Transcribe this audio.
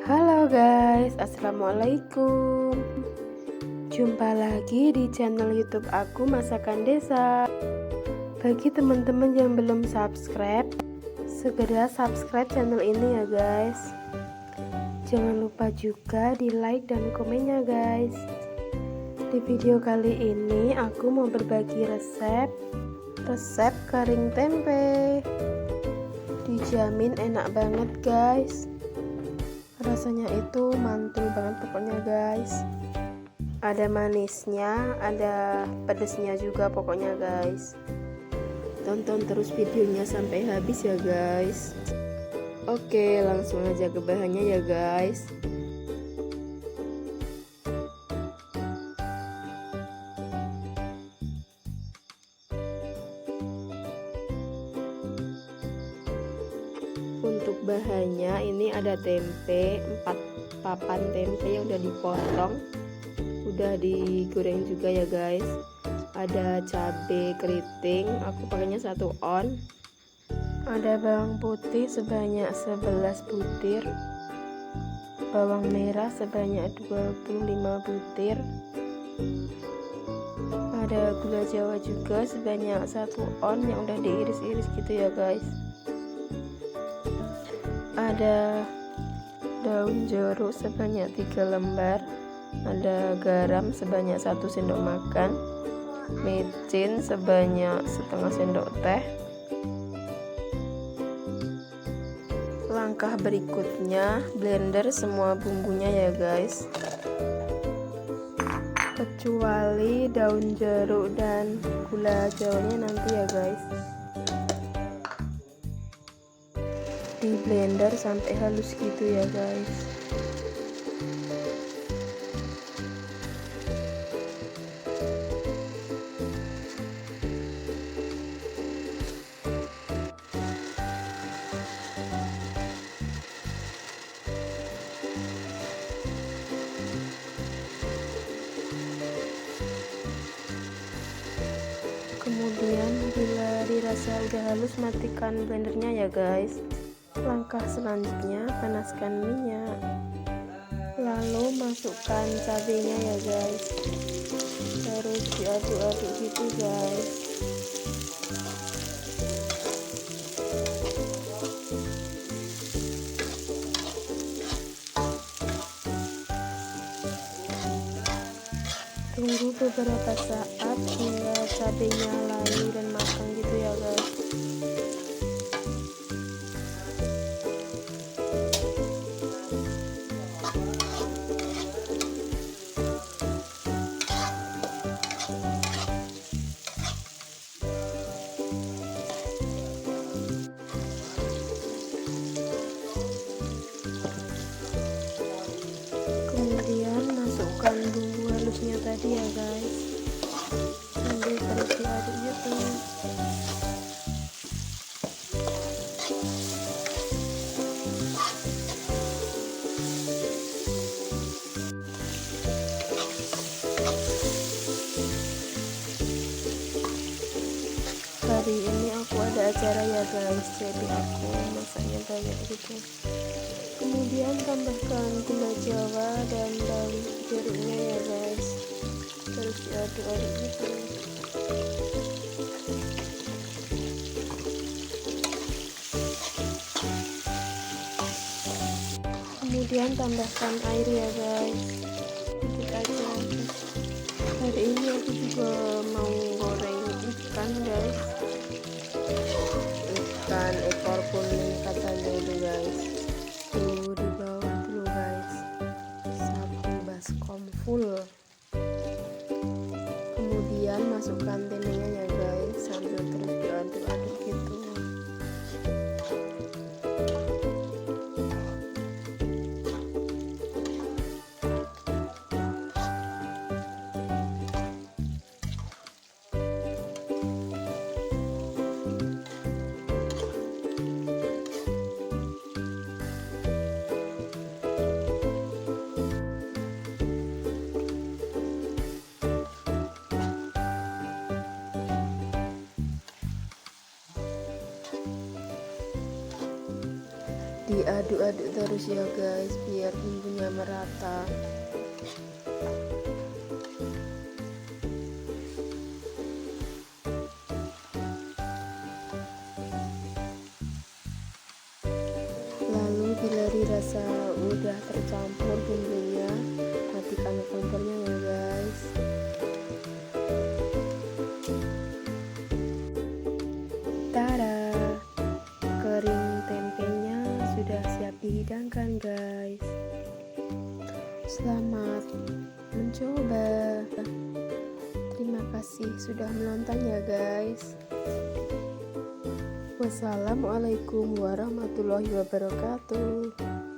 Halo guys, assalamualaikum. Jumpa lagi di channel YouTube aku, Masakan Desa. Bagi teman-teman yang belum subscribe, segera subscribe channel ini ya guys. Jangan lupa juga di like dan komennya guys. Di video kali ini aku mau berbagi resep kering tempe. Dijamin enak banget guys. Rasanya itu mantul banget pokoknya guys. Ada manisnya, ada pedesnya juga pokoknya guys. Tonton terus videonya sampai habis ya guys. Oke, langsung aja ke bahannya ya guys. Untuk bahannya ini ada tempe, 4 papan tempe yang udah dipotong, udah digoreng juga ya guys. Ada cabai keriting, aku pakainya 1 on. Ada bawang putih sebanyak 11 butir, bawang merah sebanyak 25 butir, ada gula jawa juga sebanyak 1 on yang udah diiris-iris gitu ya guys. Ada daun jeruk sebanyak 3 lembar, ada garam sebanyak 1 sendok makan, micin sebanyak setengah sendok teh. Langkah berikutnya blender semua bumbunya ya guys, kecuali daun jeruk dan gula jawanya nanti ya guys. Di blender sampai halus gitu ya guys. Kemudian bila dirasa udah halus, matikan blendernya ya guys. Langkah selanjutnya, panaskan minyak, lalu masukkan cabenya ya guys, terus diaduk-aduk gitu guys. Tunggu beberapa saat hingga cabenya layu dan matang gitu ya guys. Kemudian masukkan bumbu halusnya tadi ya guys, sambil terus diaduk gitu. Hari ini aku ada acara ya guys, jadi aku masaknya banyak gitu. Kemudian tambahkan gula jawa dan daun jeruknya ya guys, terus diaduk-aduk gitu. Kemudian tambahkan air ya guys, sedikit aja. Hari ini aku juga mau goreng ikan guys, ikan ekor kuning katanya itu guys. Tuh di bawah dulu guys, 1 baskom full. Kemudian masukkan temenya ya guys, sambil terus diaduk-aduk gitu. Diaduk-aduk terus ya guys, biar bumbunya merata. Lalu bila dirasa udah tercampur bumbunya, matikan kompornya ya guys. Tada, kering tempenya sudah siap dihidangkan guys. Selamat mencoba. Terima kasih sudah menonton ya guys. Wassalamualaikum warahmatullahi wabarakatuh.